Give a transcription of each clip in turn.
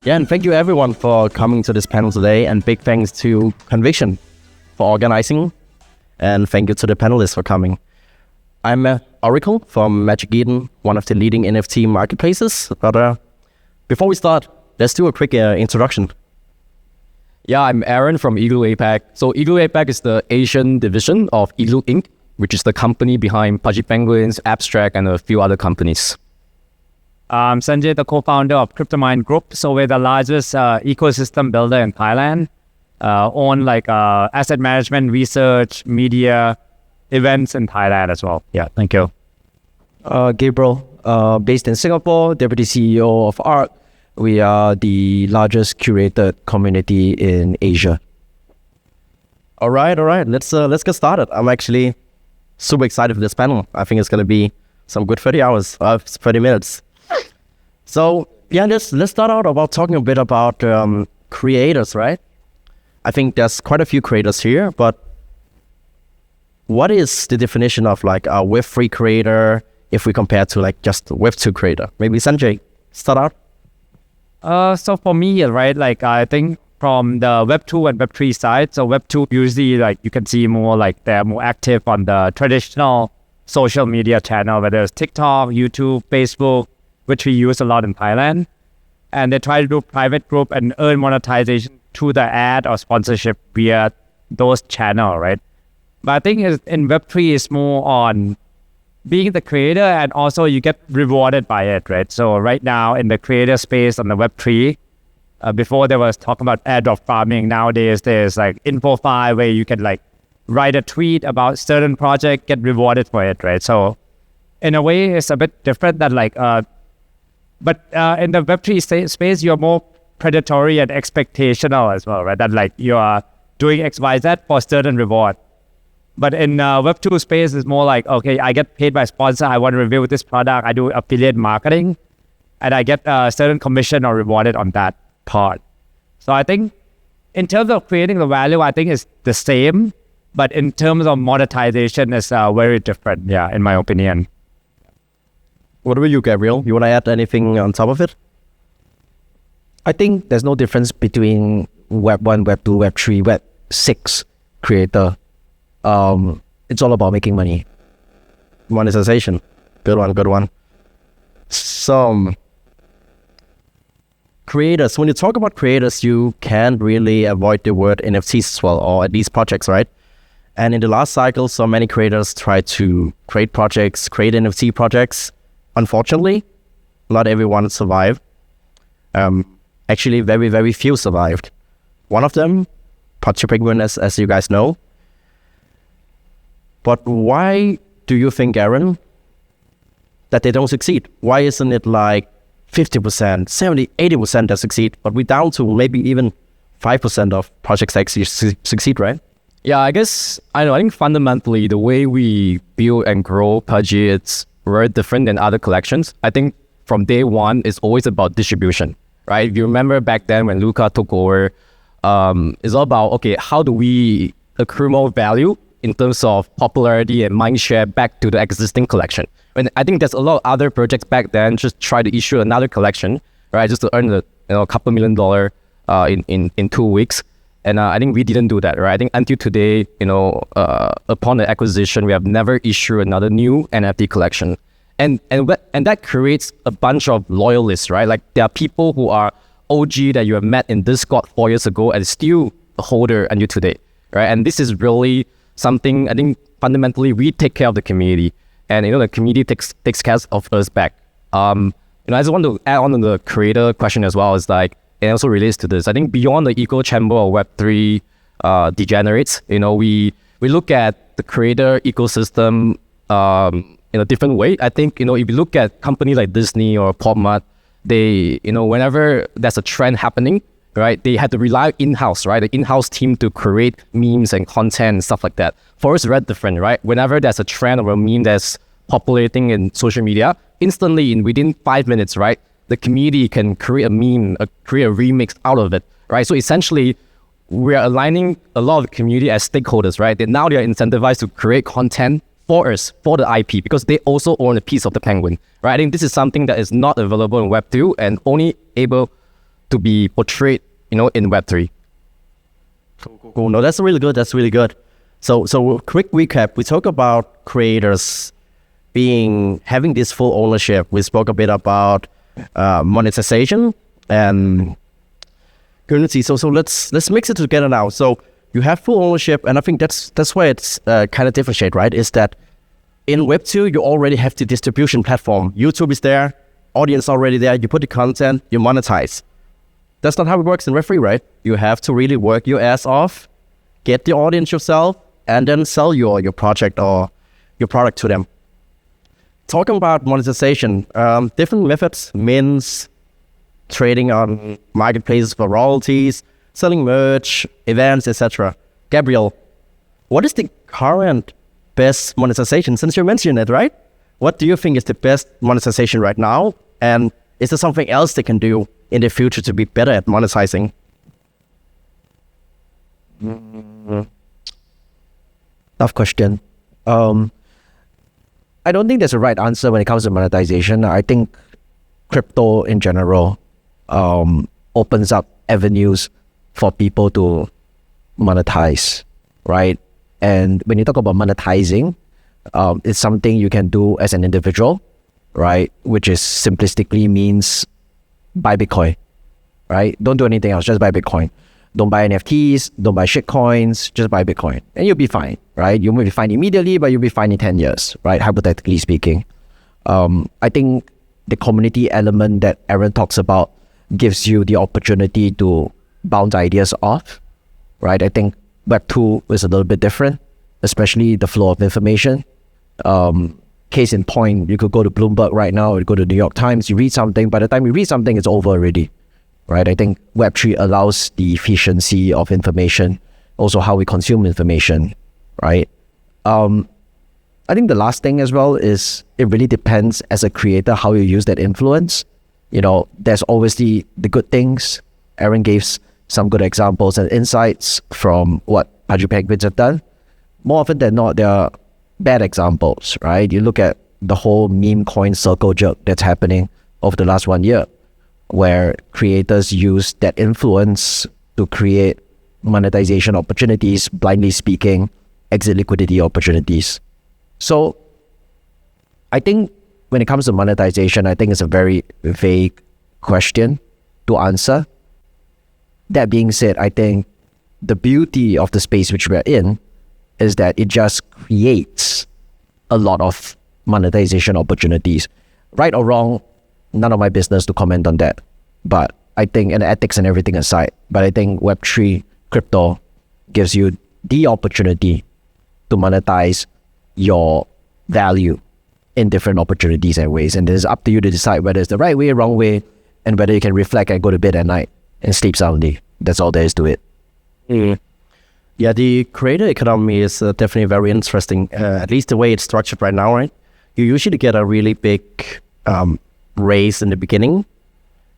Yeah, and thank you everyone for coming to this panel today, and big thanks to Viction for organizing, and thank you to the panelists for coming. I'm Oracle from Magic Eden, one of the leading NFT marketplaces. But before we start, let's do a quick introduction. Yeah, I'm Aaron from Igloo APAC. So Igloo APAC is the Asian division of Igloo Inc., which is the company behind Pudgy Penguins, Abstract, and a few other companies. I'm Sanjay, the co-founder of Cryptomind Group. So we're the largest ecosystem builder in Thailand. Own asset management, research, media, events in Thailand as well. Yeah, thank you. Gabriel, based in Singapore, Deputy CEO of ARC. We are the largest curated community in Asia. All right. Let's get started. I'm actually super excited for this panel. I think it's going to be some good 30 minutes. So yeah, let's start out about talking a bit about creators, right? I think there's quite a few creators here, but what is the definition of like a Web3 creator if we compare to like just a Web2 creator? Maybe Sanjay, start out. So for me, right, I think from the Web2 and Web3 side, so Web2 usually you can see more they're more active on the traditional social media channel, whether it's TikTok, YouTube, Facebook, which we use a lot in Thailand. And they try to do private group and earn monetization through the ad or sponsorship via those channels, right? But I think in Web3 it's more on being the creator, and also you get rewarded by it, right? So right now in the creator space on the Web3, before there was talk about airdrop farming, nowadays there's info file where you can write a tweet about certain project, get rewarded for it, right? So in a way it's a bit different than but in the Web3 space, you're more predatory and expectational as well, right? That you are doing X, Y, Z for certain reward. But in Web2 space, it's more okay, I get paid by sponsor, I want to review this product, I do affiliate marketing, and I get a certain commission or rewarded on that part. So I think in terms of creating the value, I think it's the same, but in terms of monetization, it's very different, yeah, in my opinion. What about you, Gabriel? You want to add anything on top of it? I think there's no difference between Web 1, Web 2, Web 3, Web 6 creator. It's all about making money. Monetization. Good one. So, creators, when you talk about creators, you can't really avoid the word NFTs as well, or at least projects, right? And in the last cycle, so many creators tried to create projects, create NFT projects. Unfortunately, not everyone survived. Actually, very, very few survived. One of them, Pudgy Penguin, as you guys know. But why do you think, Aaron, that they don't succeed? Why isn't it 50%, 70, 80% that succeed, but we're down to maybe even 5% of projects that actually succeed, right? Yeah, I think fundamentally the way we build and grow Pudgy, it's very different than other collections. I think from day one, it's always about distribution, right? If you remember back then when Luca took over, it's all about, okay, how do we accrue more value in terms of popularity and mindshare back to the existing collection? And I think there's a lot of other projects back then just try to issue another collection, right? Just to earn a couple $1 million in 2 weeks. And I think we didn't do that, right? I think until today, upon the acquisition, we have never issued another new NFT collection. And that creates a bunch of loyalists, right? There are people who are OG that you have met in Discord 4 years ago and still a holder until today, right? And this is really something, I think fundamentally we take care of the community, and the community takes care of us back. I just want to add on to the creator question as well, is it also relates to this. I think beyond the echo chamber of Web3 degenerates, we look at the creator ecosystem in a different way. I think, if you look at companies like Disney or Popli, they, whenever there's a trend happening, right, they had to rely in-house, right, the in-house team to create memes and content and stuff like that. For us, it's very different, right? Whenever there's a trend or a meme that's populating in social media, instantly, within 5 minutes, right, the community can create a meme, create a remix out of it, right? So essentially, we are aligning a lot of the community as stakeholders, right? Now they are incentivized to create content for us, for the IP, because they also own a piece of the penguin, right? I think this is something that is not available in Web2 and only able to be portrayed, in Web3. Cool. No, that's really good. That's really good. So quick recap. We talk about creators having this full ownership. We spoke a bit about monetization and community. So let's mix it together now. So you have full ownership, and I think that's why it's kind of differentiate, right? Is that in Web 2 you already have the distribution platform. YouTube is there, audience already there. You put the content, you monetize. That's not how it works in Web 3, right? You have to really work your ass off, get the audience yourself, and then sell your project or your product to them. Talking about monetization, different methods, mints, trading on marketplaces for royalties, selling merch, events, etc. Gabriel, what is the current best monetization? Since you mentioned it, right? What do you think is the best monetization right now? And is there something else they can do in the future to be better at monetizing? Tough question. I don't think there's a right answer when it comes to monetization. I think crypto in general opens up avenues for people to monetize, right? And when you talk about monetizing, it's something you can do as an individual, right? Which is simplistically means buy Bitcoin, right? Don't do anything else, just buy Bitcoin. Don't buy NFTs, don't buy shitcoins, just buy Bitcoin. And you'll be fine, right? You won't be fine immediately, but you'll be fine in 10 years, right? Hypothetically speaking. I think the community element that Aaron talks about gives you the opportunity to bounce ideas off, right? I think Web 2 is a little bit different, especially the flow of information. Case in point, you could go to Bloomberg right now, or you go to New York Times, you read something, by the time you read something, it's over already, right? I think Web3 allows the efficiency of information, also how we consume information, right? I think the last thing as well is it really depends as a creator how you use that influence. There's always the good things. Aaron gave some good examples and insights from what Pudgy Penguins have done. More often than not, there are bad examples, right? You look at the whole meme coin circle jerk that's happening over the last 1 year, where creators use that influence to create monetization opportunities, blindly speaking, exit liquidity opportunities. So I think when it comes to monetization, I think it's a very vague question to answer. That being said, I think the beauty of the space which we're in is that it just creates a lot of monetization opportunities. Right or wrong, none of my business to comment on that. But I think, and ethics and everything aside, but I think Web3 crypto gives you the opportunity to monetize your value in different opportunities and ways. And it's up to you to decide whether it's the right way, wrong way, and whether you can reflect and go to bed at night and sleep soundly. That's all there is to it. Yeah, the creator economy is definitely very interesting, at least the way it's structured right now, right? You usually get a really big raise in the beginning,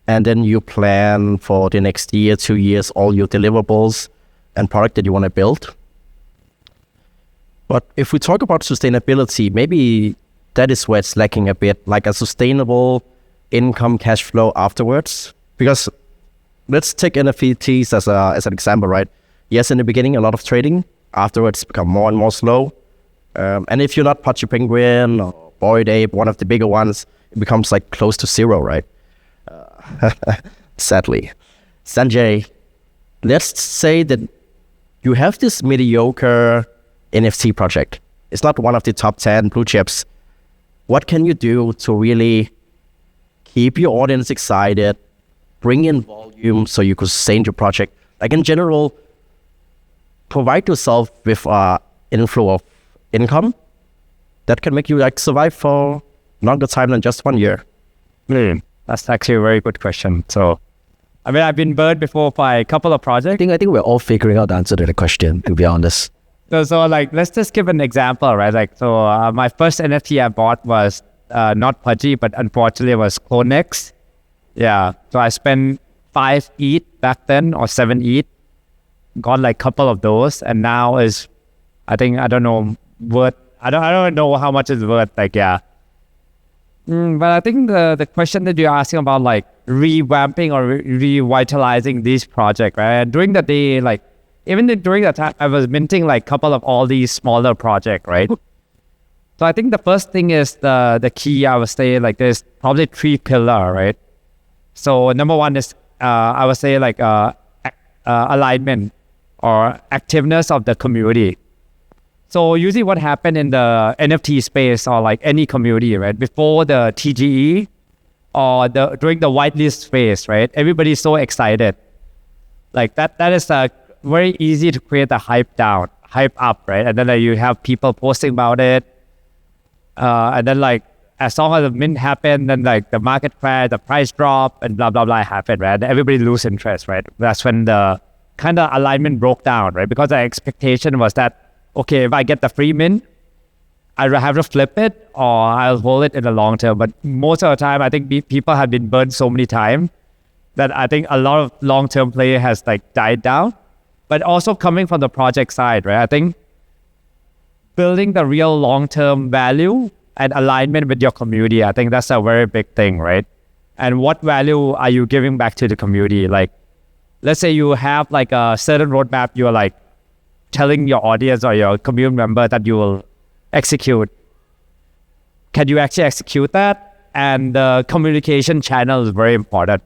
and then you plan for the next year, 2 years, all your deliverables and product that you want to build. But if we talk about sustainability, maybe that is where it's lacking a bit, like a sustainable income cash flow afterwards. Because let's take NFTs as an example, right? Yes, in the beginning, a lot of trading. Afterwards, become more and more slow. And if you're not Pudgy Penguin or Bored Ape, one of the bigger ones, it becomes like close to zero, right? Sadly. Sanjay, let's say that you have this mediocre NFT project. It's not one of the top 10 blue chips. What can you do to really keep your audience excited, bring in volume so you could sustain your project? Like in general, provide yourself with an inflow of income that can make you like survive for longer time than just 1 year. That's actually a very good question. So, I mean, I've been burned before by a couple of projects. I think we're all figuring out the answer to the question, to be honest. So like, let's just give an example, right? Like, so my first NFT I bought was not Pudgy, but unfortunately it was Clonex. Yeah. So I spent 5 ETH back then, or 7 ETH. Got like a couple of those, and now is, I don't know how much it's worth. Like, yeah. But I think the question that you're asking about like revamping or revitalizing this project, right? And during the day, like even during that time, I was minting like a couple of all these smaller projects, right? So I think the first thing is the key. I would say like there's probably 3 pillars, right? So number one is I would say like alignment or activeness of the community. So usually what happened in the NFT space or like any community, right? Before the TGE or during the whitelist phase, right? Everybody's so excited. Like that is very easy to create a hype up, right? And then like, you have people posting about it. And then like as long as the mint happened, then like the market crash, the price drop and blah, blah, blah happened, right? And everybody lose interest, right? That's when the kind of alignment broke down, right? Because the expectation was that, okay, if I get the free mint, I have to flip it or I'll hold it in the long term. But most of the time, I think people have been burned so many times that I think a lot of long-term play has like died down. But also coming from the project side, right? I think building the real long-term value and alignment with your community, I think that's a very big thing, right? And what value are you giving back to the community? Like, let's say you have like a certain roadmap, you're like, telling your audience or your community member that you will execute. Can you actually execute that? And the communication channel is very important.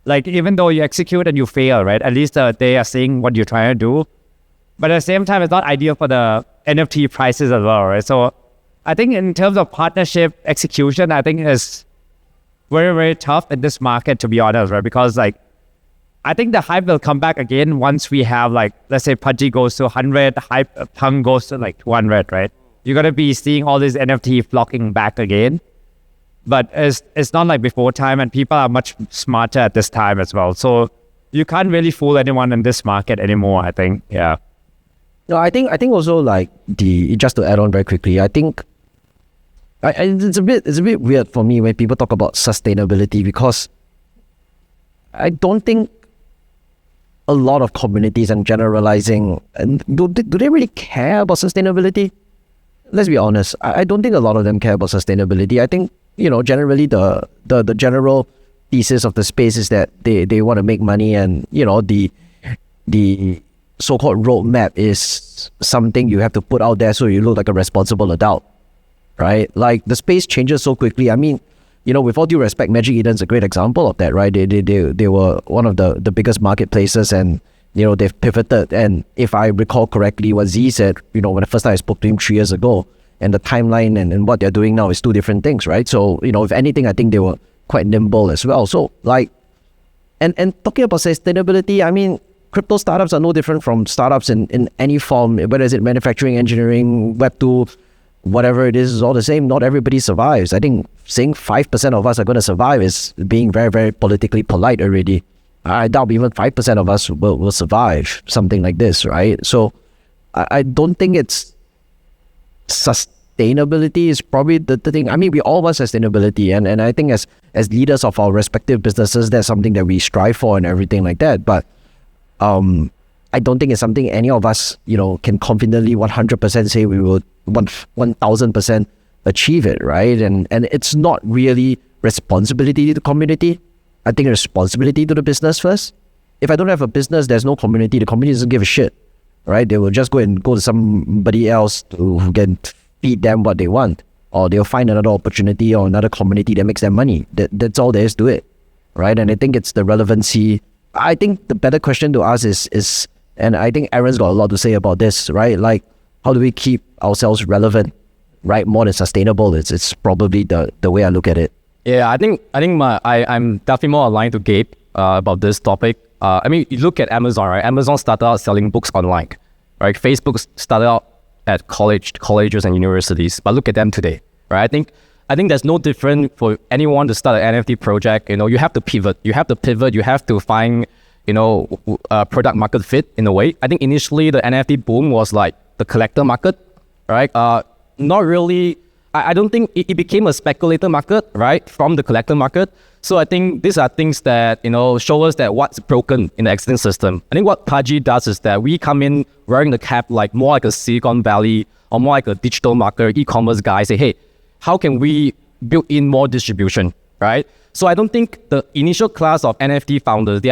Like even though you execute and you fail, right? At least they are seeing what you're trying to do. But at the same time, it's not ideal for the NFT prices as well, right? So I think in terms of partnership execution, I think it's very, very tough in this market, to be honest, right? Because like, I think the hype will come back again once we have like, let's say Pudgy goes to 100, Teng goes to like 200, right? You're going to be seeing all these NFT flocking back again. But it's not like before time and people are much smarter at this time as well. So you can't really fool anyone in this market anymore, I think. Yeah. No, I think also like just to add on very quickly, I think it's a bit weird for me when people talk about sustainability because I don't think a lot of communities and generalizing, and do they really care about sustainability? Let's be honest. I don't think a lot of them care about sustainability. I think, generally the general thesis of the space is that they want to make money and, the so-called roadmap is something you have to put out there so you look like a responsible adult, right? Like the space changes so quickly. I mean, with all due respect, Magic Eden's a great example of that, right? They were one of the biggest marketplaces and, they've pivoted. And if I recall correctly, what Z said, when the first time I spoke to him 3 years ago, and the timeline and what they're doing now is 2 different things, right? So, if anything, I think they were quite nimble as well. So like, and talking about sustainability, I mean, crypto startups are no different from startups in any form, whether it's manufacturing, engineering, Web2, whatever it is all the same. Not everybody survives. I think saying 5% of us are going to survive is being very, very politically polite already. I doubt even 5% of us will survive something like this, right? So I don't think it's sustainability is probably the thing. I mean, we all want sustainability and I think as leaders of our respective businesses, that's something that we strive for and everything like that. But I don't think it's something any of us, can confidently 100% say we will 1000% achieve it, right? And it's not really responsibility to the community. I think responsibility to the business first. If I don't have a business, there's no community. The community doesn't give a shit, right? They will just go to somebody else who can feed them what they want, or they'll find another opportunity or another community that makes them money. That's all there is to it, right? And I think it's the relevancy. I think the better question to ask is, and I think Aaron's got a lot to say about this, right? Like, how do we keep ourselves relevant, right? More than sustainable. It's probably the way I look at it. Yeah, I think I'm definitely more aligned to Gabe about this topic. I mean, you look at Amazon, right? Amazon started out selling books online, right? Facebook started out at colleges and universities, but look at them today, right? I think there's no different for anyone to start an NFT project. You have to pivot. You have to find, product market fit in a way. I think initially the NFT boom was like the collector market, right? Not really. I don't think it became a speculator market, right? From the collector market. So I think these are things that, show us that what's broken in the existing system. I think what Pudgy does is that we come in wearing the cap like more like a Silicon Valley or more like a digital marketer, e-commerce guy, say, hey, how can we built in more distribution, right? So I don't think the initial class of NFT founders,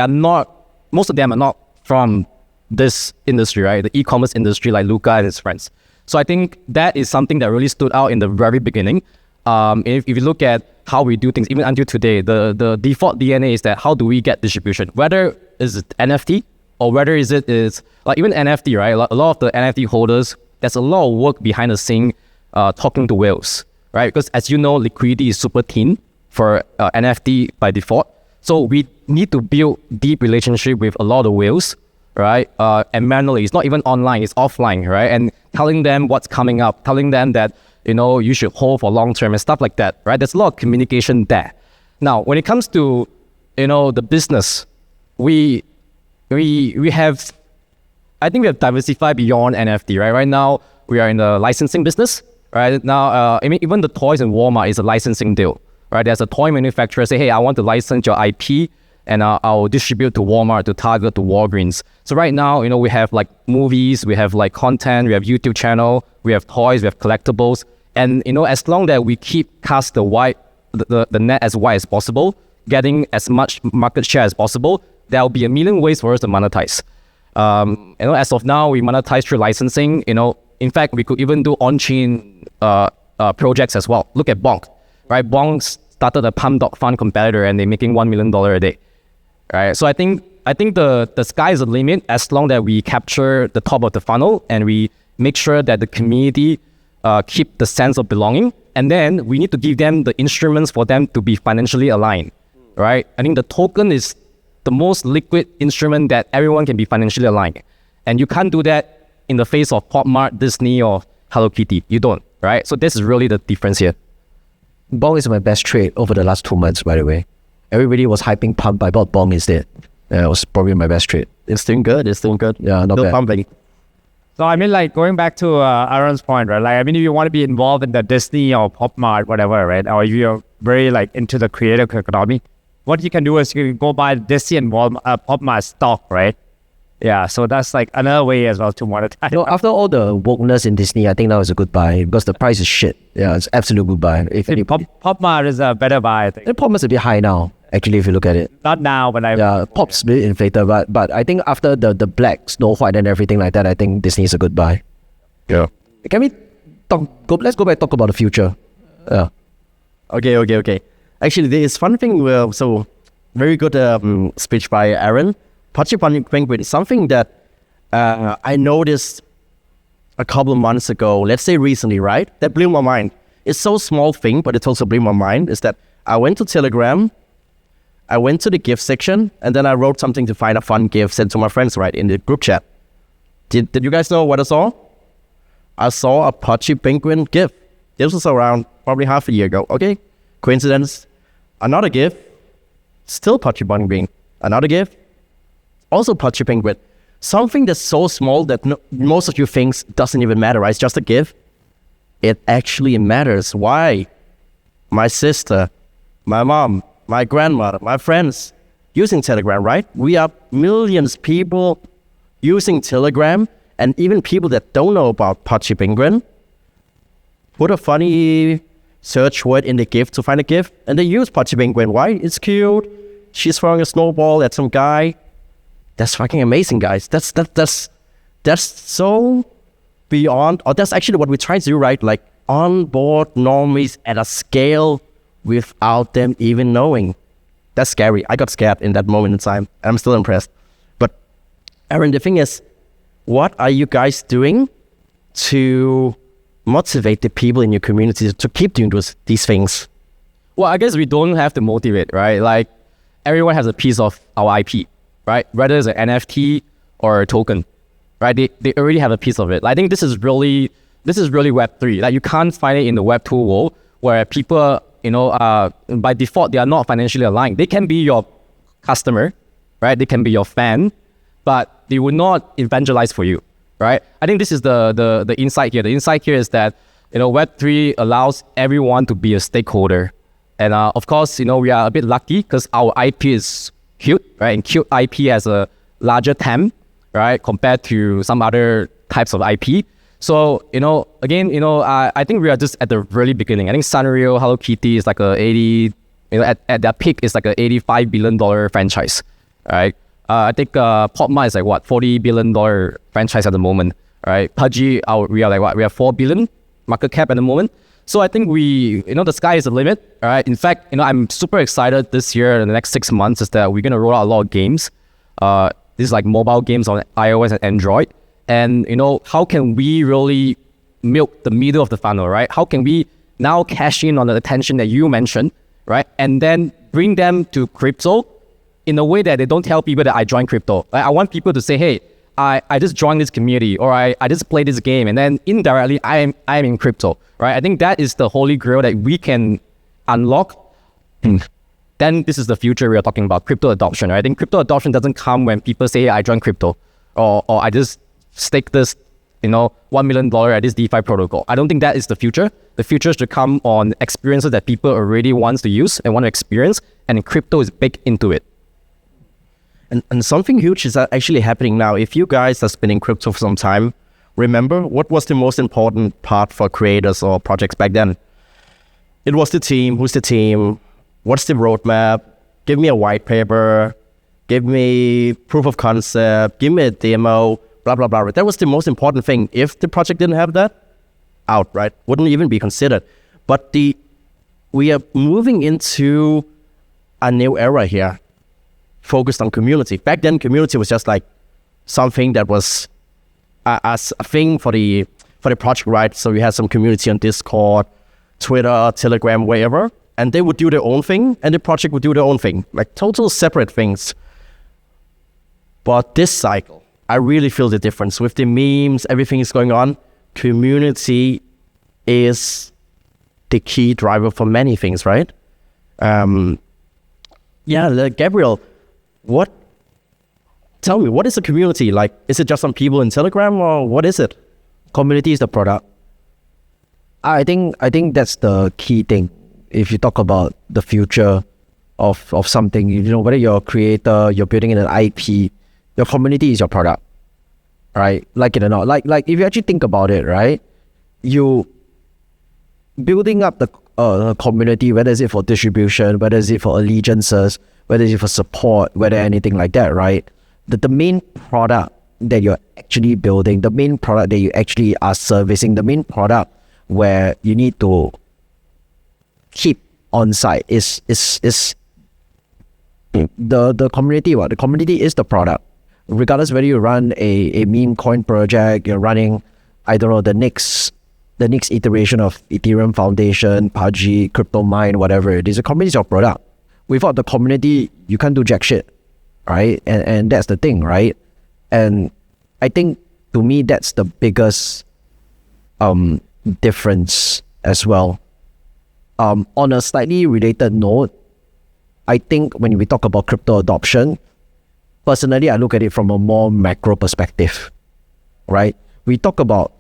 most of them are not from this industry, right? The e-commerce industry, like Luca and his friends. So I think that is something that really stood out in the very beginning. If you look at how we do things, even until today, the default DNA is that how do we get distribution? Whether it's NFT or whether is like even NFT, right? A lot of the NFT holders, there's a lot of work behind the scene talking to whales, right? Because as you know, liquidity is super thin for NFT by default. So we need to build deep relationship with a lot of whales, right? And manually, it's not even online, it's offline, right? And telling them what's coming up, telling them that, you should hold for long term and stuff like that, right? There's a lot of communication there. Now, when it comes to, the business, we have, I think we have diversified beyond NFT, right? Right now, we are in the licensing business, right? Now, even the toys in Walmart is a licensing deal, right? There's a toy manufacturer say, hey, I want to license your IP and I'll distribute to Walmart, to Target, to Walgreens. So right now, we have like movies, we have like content, we have YouTube channel, we have toys, we have collectibles. And, as long that we keep cast the net as wide as possible, getting as much market share as possible, there will be a million ways for us to monetize. As of now, we monetize through licensing. In fact, we could even do on-chain projects as well. Look at Bonk, right? Bonk started a Pump Dog Fund competitor and they're making $1 million a day, right? So I think the sky is the limit as long that we capture the top of the funnel and we make sure that the community keep the sense of belonging. And then we need to give them the instruments for them to be financially aligned, right? I think the token is the most liquid instrument that everyone can be financially aligned. And you can't do that in the face of Pop Mart, Disney, or Hello Kitty. You don't, right? So this is really the difference here. Bong is my best trade over the last 2 months, by the way. Everybody was hyping Pump. I bought Bong instead. Yeah, it was probably my best trade. It's doing good. Yeah, not bad. Pumping. So like going back to Aaron's point, right? Like, if you want to be involved in the Disney or Pop Mart, whatever, right? Or if you're very like into the creative economy, what you can do is you can go buy Disney and Pop Mart stock, right? Yeah, so that's like another way as well to monetize. After all the wokeness in Disney, I think that was a good buy because the price is shit. Yeah, it's absolute good buy. Pop Mart is a better buy, I think. The Pop Mart's a bit high now, actually, if you look at it. Not now, but Pop's a bit inflated, but I think after the black, Snow White and everything like that, I think Disney is a good buy. Yeah. Can we let's go back and talk about the future. Yeah. Okay. Actually, there is one thing, so very good speech by Aaron. Popli Penguin is something that I noticed a couple of months ago, let's say recently, right? That blew my mind. It's so small thing, but it also blew my mind, is that I went to Telegram, I went to the gift section, and then I wrote something to find a fun gift, sent to my friends, right, in the group chat. Did you guys know what I saw? I saw a Popli Penguin gift. This was around probably half a year ago. Okay, coincidence. Another gift, still Popli Penguin. Another gift, also Popli Penguin. Something that's so small that most of you think doesn't even matter, right? It's just a gift. It actually matters. Why? My sister, my mom, my grandmother, my friends using Telegram, right? We are millions of people using Telegram, and even people that don't know about Popli Penguin put a funny search word in the gift to find a gift, and they use Popli Penguin. Why? It's cute. She's throwing a snowball at some guy. That's fucking amazing, guys. That's so beyond, or that's actually what we try to do, right? Like onboard normies at a scale without them even knowing. That's scary. I got scared in that moment in time. I'm still impressed. But Aaron, the thing is, what are you guys doing to motivate the people in your community to keep doing these things? Well, I guess we don't have to motivate, right? Like everyone has a piece of our IP, right? Whether it's an NFT or a token, right? They already have a piece of it. I think this is really Web3. Like you can't find it in the Web2 world where people, by default, they are not financially aligned. They can be your customer, right? They can be your fan, but they will not evangelize for you, right? I think this is the insight here. The insight here is that, Web3 allows everyone to be a stakeholder. And of course, we are a bit lucky because our IP is cute, right? And cute IP has a larger TAM, right? Compared to some other types of IP. So, again, I think we are just at the really beginning. I think Sanrio, Hello Kitty is like at their peak, it's like a $85 billion franchise, right? I think Popma is like what, $40 billion franchise at the moment, right? Pudgy, we are like what? We have 4 billion market cap at the moment. So I think the sky is the limit, right? In fact, I'm super excited this year in the next 6 months is that we're going to roll out a lot of games. This is like mobile games on iOS and Android. And, how can we really milk the middle of the funnel, right? How can we now cash in on the attention that you mentioned, right? And then bring them to crypto in a way that they don't tell people that I joined crypto. Right? I want people to say, hey, I just joined this community, or I just played this game, and then indirectly I am in crypto, right? I think that is the holy grail that we can unlock. Then this is the future we are talking about, crypto adoption, right? I think crypto adoption doesn't come when people say, hey, I joined crypto, or I just stake this, $1 million at this DeFi protocol. I don't think that is the future. The future is to come on experiences that people already want to use and want to experience, and crypto is big into it. And something huge is actually happening now. If you guys have been in crypto for some time, remember what was the most important part for creators or projects back then? It was the team. Who's the team? What's the roadmap? Give me a white paper. Give me proof of concept. Give me a demo. Blah, blah, blah. That was the most important thing. If the project didn't have that, out, right? Wouldn't even be considered. But we are moving into a new era here, focused on community. Back then, community was just like something that was a thing for the project, right? So we had some community on Discord, Twitter, Telegram, wherever, and they would do their own thing, and the project would do their own thing, like total separate things. But this cycle, I really feel the difference with the memes, everything is going on. Community is the key driver for many things, right? Gabriel, tell me, what is a community? Like, is it just some people in Telegram, or what is it? Community is the product. I think that's the key thing. If you talk about the future of something, whether you're a creator, you're building in an IP, your community is your product, right? Like it or not. Like if you actually think about it, right? You building up the community, whether is it for distribution, whether is it for allegiances, whether is it for support, whether anything like that, right? The main product that you're actually building, the main product that you actually are servicing, the main product where you need to keep on site is the community. The community is the product. Regardless whether you run a meme coin project, you're running, I don't know, the next iteration of Ethereum Foundation, Pudgy, Cryptomind, whatever it is, the community is your product. Without the community, you can't do jack shit, right? And that's the thing, right? And I think, to me, that's the biggest difference as well. On a slightly related note, I think when we talk about crypto adoption, personally, I look at it from a more macro perspective, right? We talk about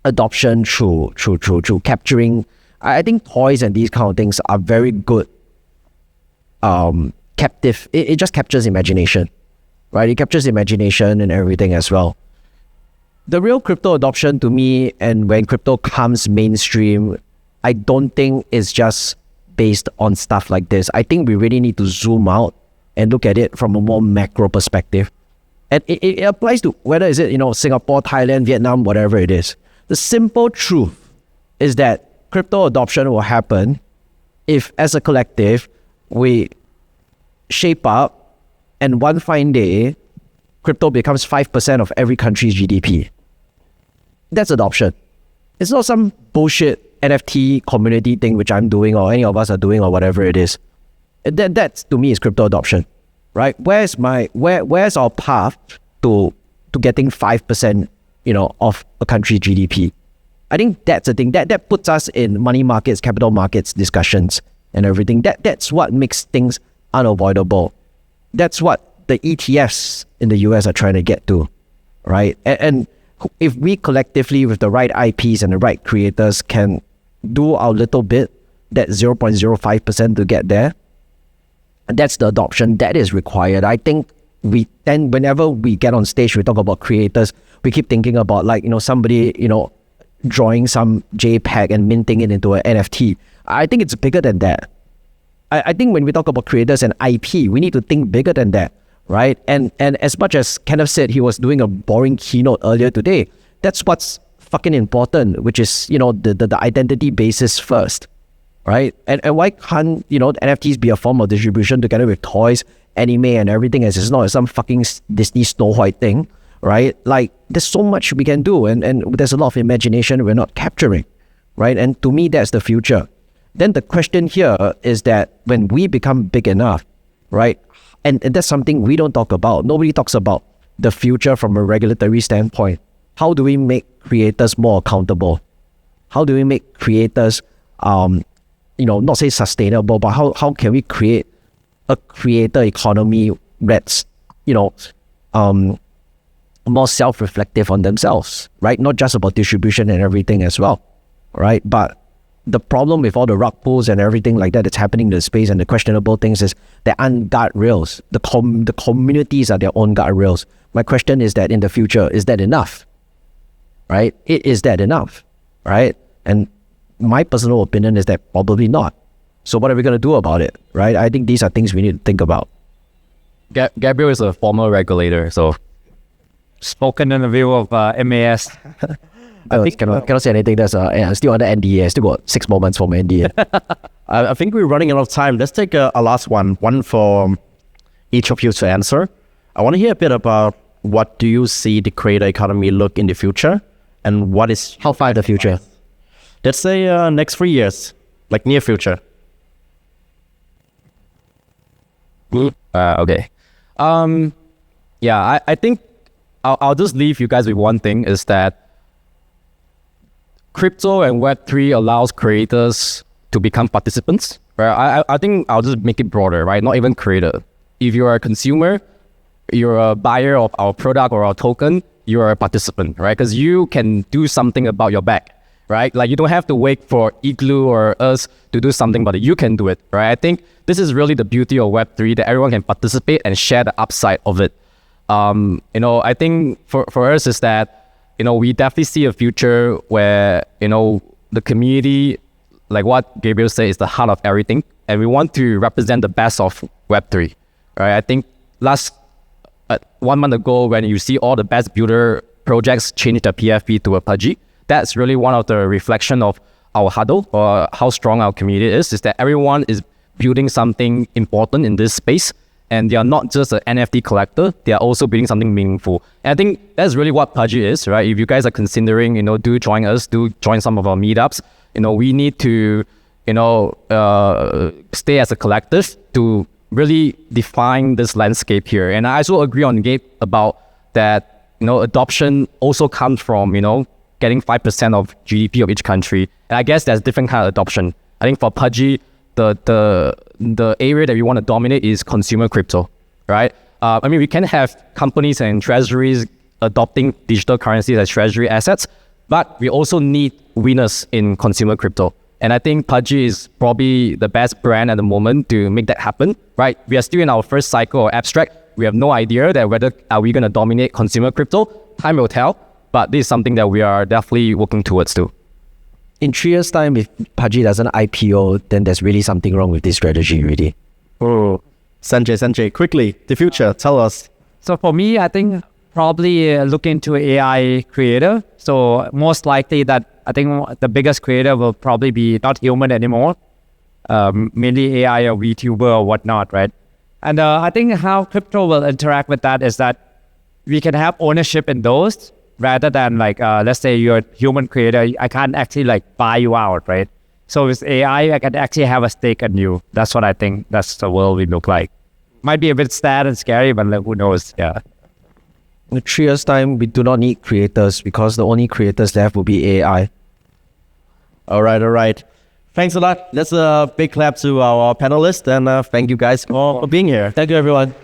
adoption through capturing. I think toys and these kind of things are very good. Captive. It just captures imagination, right? It captures imagination and everything as well. The real crypto adoption to me, and when crypto comes mainstream, I don't think it's just based on stuff like this. I think we really need to zoom out and look at it from a more macro perspective. And it applies to whether is it, Singapore, Thailand, Vietnam, whatever it is. The simple truth is that crypto adoption will happen if, as a collective, we shape up and one fine day, crypto becomes 5% of every country's GDP. That's adoption. It's not some bullshit NFT community thing which I'm doing or any of us are doing or whatever it is. That to me is crypto adoption, right? Where's our path to getting 5%, of a country's GDP? I think that's the thing that puts us in money markets, capital markets discussions and everything. That's what makes things unavoidable. That's what the ETFs in the US are trying to get to, right? And if we collectively with the right IPs and the right creators can do our little bit, that 0.05% to get there, that's the adoption that is required. I think we tend, whenever we get on stage, we talk about creators, we keep thinking about like, somebody, drawing some JPEG and minting it into an NFT. I think it's bigger than that. I think when we talk about creators and IP, we need to think bigger than that, right? And as much as Kenneth said he was doing a boring keynote earlier today, that's what's fucking important, which is, the identity basis first, right? And why can't, NFTs be a form of distribution together with toys, anime and everything, as it's not some fucking Disney Snow White thing, right? Like, there's so much we can do, and there's a lot of imagination we're not capturing, right? And to me, that's the future. Then the question here is that when we become big enough, right? And that's something we don't talk about. Nobody talks about the future from a regulatory standpoint. How do we make creators more accountable? How do we make creators, not say sustainable, but how can we create a creator economy that's, more self-reflective on themselves, right? Not just about distribution and everything as well, right? But the problem with all the rug pulls and everything like that that's happening in the space and the questionable things is there aren't guardrails. The communities are their own guardrails. My question is that in the future, is that enough? Right? Is that enough? Right? And my personal opinion is that probably not. So what are we going to do about it? Right? I think these are things we need to think about. Gabriel is a former regulator, so Spoken in the view of MAS. I think cannot say anything. That's still under NDA. Still got 6 more months from NDA. I think we're running out of time. Let's take a last one for each of you to answer. I want to hear a bit about what do you see the creator economy look in the future, and what is How far in the future? let's say next 3 years, like near future. Okay. I think I'll just leave you guys with one thing, is that crypto and Web3 allows creators to become participants, right? I think I'll just make it broader, right? Not even creator. If you're a consumer, you're a buyer of our product or our token, you're a participant, right? Because you can do something about your back, right? Like, you don't have to wait for Igloo or us to do something, but you can do it, right? I think this is really the beauty of Web3, that everyone can participate and share the upside of it. I think for us is that, we definitely see a future where, the community, like what Gabriel said, is the heart of everything. And we want to represent the best of Web3, right? I think 1 month ago, when you see all the best builder projects change their PFP to a PUBG, that's really one of the reflection of our huddle, or how strong our community is that everyone is building something important in this space. And they are not just an NFT collector, they are also building something meaningful. And I think that's really what PUBG is, right? If you guys are considering, do join us, do join some of our meetups. We need to, stay as a collective to really define this landscape here. And I also agree on Gabe about that, adoption also comes from, getting 5% of GDP of each country. And I guess there's different kind of adoption. I think for PUBG, the area that we want to dominate is consumer crypto, right? We can have companies and treasuries adopting digital currencies as treasury assets, but we also need winners in consumer crypto. And I think PUBG is probably the best brand at the moment to make that happen, right? We are still in our first cycle of abstract. We have no idea that whether are we going to dominate consumer crypto. Time will tell, but this is something that we are definitely working towards too. In 3 years' time, if PUBG doesn't IPO, then there's really something wrong with this strategy, really. Oh, Sanjay, quickly, the future, tell us. So for me, I think probably look into AI creator. So most likely that I think the biggest creator will probably be not human anymore, mainly AI or VTuber or whatnot, right? And I think how crypto will interact with that is that we can have ownership in those, rather than like, let's say you're a human creator, I can't actually like buy you out, right? So with AI, I can actually have a stake in you. That's what I think. That's the world we look like. Might be a bit sad and scary, but like, who knows? Yeah. In 3 years' time, we do not need creators, because the only creators left will be AI. All right. Thanks a lot. Let's a big clap to our panelists, and thank you guys for being here. Thank you, everyone.